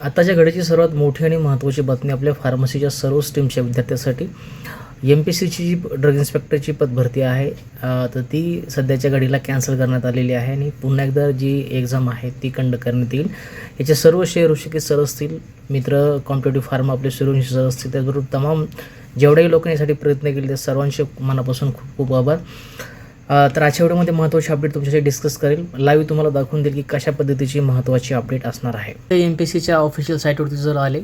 आताच्या घडीची सर्वात मोठी आणि महत्त्वाची बातमी आपल्या फार्मसीच्या सर्व स्ट्रीमच्या विद्यार्थ्यांसाठी MPSCची जी ड्रग इन्स्पेक्टरची पदभरती आहे तर ती सध्याच्या घडीला कॅन्सल करण्यात आलेली आहे आणि पुन्हा एकदा जी एक्झाम आहे ती कंडक्ट करण्यात येईल. याचे सर्व श्रेय ऋषिकेश सर असतील, मित्र कॉम्पिटेटिव्ह फार्मा आपले सूर्यवंशी सर असतील, त्याचबरोबर तमाम जेवढ्याही लोकांनी यासाठी प्रयत्न केले त्या सर्वांचे मनापासून खूप खूप आभार. तर आजच्या व्हिडिओमध्ये महत्त्वाची अपडेट तुमच्यासाठी डिस्कस करेल. लाईव्ह तुम्हाला दाखवून देईल की कशा पद्धतीची महत्त्वाची अपडेट असणार आहे. MPSCच्या ऑफिशियल साईटवरती जर आले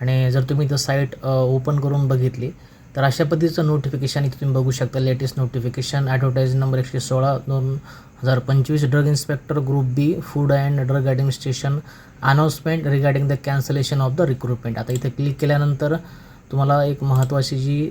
आणि जर तुम्ही तर साईट ओपन करून बघितली तर अशा पद्धतीचं नोटिफिकेशन इथे तुम्ही बघू शकता. Latest notification advertise number 116/2025 drug inspector group B food and drug administration announcement regarding the cancellation of the recruitment. आता इथे क्लिक केल्यानंतर तुम्हाला एक महत्त्वाची जी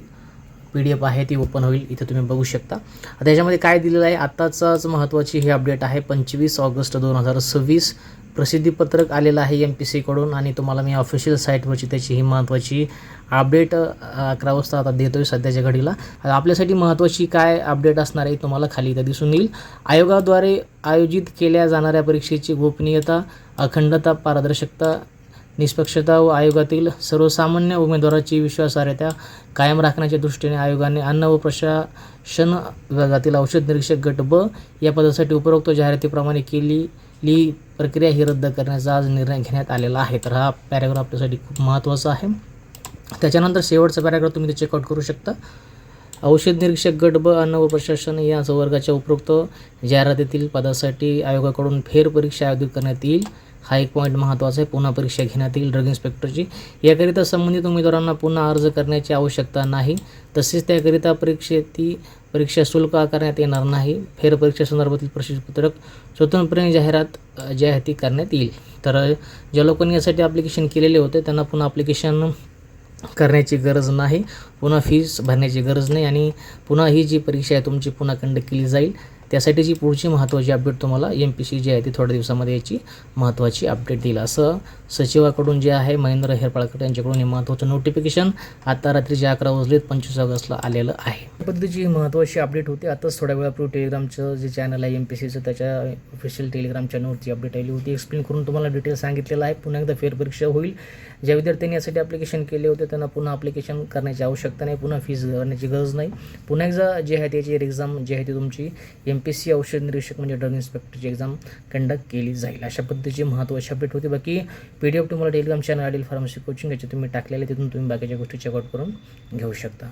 PDF आहे ती ओपन होईल. इथे तुम्ही बघू शकता. आता याच्यामध्ये काय दिलेलं आहे, आत्ताचाच महत्त्वाची ही अपडेट आहे. 25 ऑगस्ट 2026 प्रसिद्धीपत्रक आलेलं आहे MPSCकडून आणि तुम्हाला मी ऑफिशियल साईटवरची त्याची ही महत्त्वाची अपडेट 11 वाजता आता देतो आहे सध्याच्या घडीला. आपल्यासाठी महत्त्वाची काय अपडेट असणार आहे तुम्हाला खाली इथं दिसून येईल. आयोगाद्वारे आयोजित केल्या जाणाऱ्या परीक्षेची गोपनीयता, अखंडता, पारदर्शकता, निष्पक्षता व आयोगातील सर्वसामान्य उमेदवाराची विश्वासार्हता कायम राखण्याच्या दृष्टीने आयोगाने अन्न व प्रशासन विभागातील औषध निरीक्षक गट ब या पदासाठी उपरोक्त जाहिरातीप्रमाणे केलेली प्रक्रिया ही रद्द करण्याचा आज निर्णय घेण्यात आलेला आहे. तर हा पॅराग्राफ आपल्यासाठी खूप महत्त्वाचा आहे. त्याच्यानंतर शेवटचा पॅराग्राफ तुम्ही ते चेकआउट करू शकता. औषध निरीक्षक गट ब अन्न व प्रशासन या वर्गाच्या उपरोक्त जाहिरातीतील पदासाठी आयोगाकडून फेरपरीक्षा आयोजित करण्यात येईल. हा एक पॉईंट महत्त्वाचा आहे. पुन्हा परीक्षा घेण्यात येईल ड्रग इन्स्पेक्टरची. याकरिता संबंधित उमेदवारांना पुन्हा अर्ज करण्याची आवश्यकता नाही. तसेच त्याकरिता परीक्षा शुल्क आकारण्यात येणार नाही. फेरपरीक्षेसंदर्भातील प्रसिद्धीपत्रक स्वतंत्रपणे जाहिराती करण्यात येईल. तर ज्या लोकांनी यासाठी ॲप्लिकेशन केलेले होते त्यांना पुन्हा ॲप्लिकेशन करण्याची गरज नाही, पुन्हा फीस भरण्याची गरज नाही आणि पुन्हा ही जी परीक्षा आहे तुमची पुन्हा कंडक्ट केली जाईल. त्यासाठीची पुढची महत्त्वाची अपडेट तुम्हाला MPSC जी आहे ती थोड्या दिवसामध्ये याची महत्त्वाची अपडेट देईल. असं सचिवाकडून जे आहे महेंद्र हेरपाळकर यांच्याकडून हे महत्त्वाचं नोटिफिकेशन आता रात्रीचे 11 वाजलेत 25 ऑगस्टला आलेलं आहे. या पद्धतीची महत्त्वाची अपडेट होती. आताच थोड्या वेळापूर्वी टेलिग्रामचं जे चॅनल आहे MPSCचं त्याच्या ऑफिशियल टेलिग्राम चॅनलवरती अपडेट आली होती. एक्सप्लेन करून तुम्हाला डिटेल सांगितलेलं आहे. पुन्हा एकदा फेरपरीक्षा होईल. ज्या विद्यार्थ्यांनी यासाठी ॲप्लिकेशन केले होते त्यांना पुन्हा ॲप्लिकेशन करण्याची आवश्यकता नाही, पुन्हा फीस भरण्याची गरज नाही. पुन्हा एकदा जे आहे त्याची एक्झाम जी आहे ती तुमची MPSC औषध निरीक्षक म्हणजे ड्रग इन्स्पेक्टरची एक्झाम कंडक्ट केली जाईल. अशा पद्धतीची महत्त्वाची अपडेट होती. बाकी PDF तुम्हाला टेलिग्राम चॅनल आलेल फार्मसी कोचिंग याचे तुम्ही टाकलेले, तिथून तुम्ही बाकीच्या गोष्टी चेकआउट करून घेऊ शकता.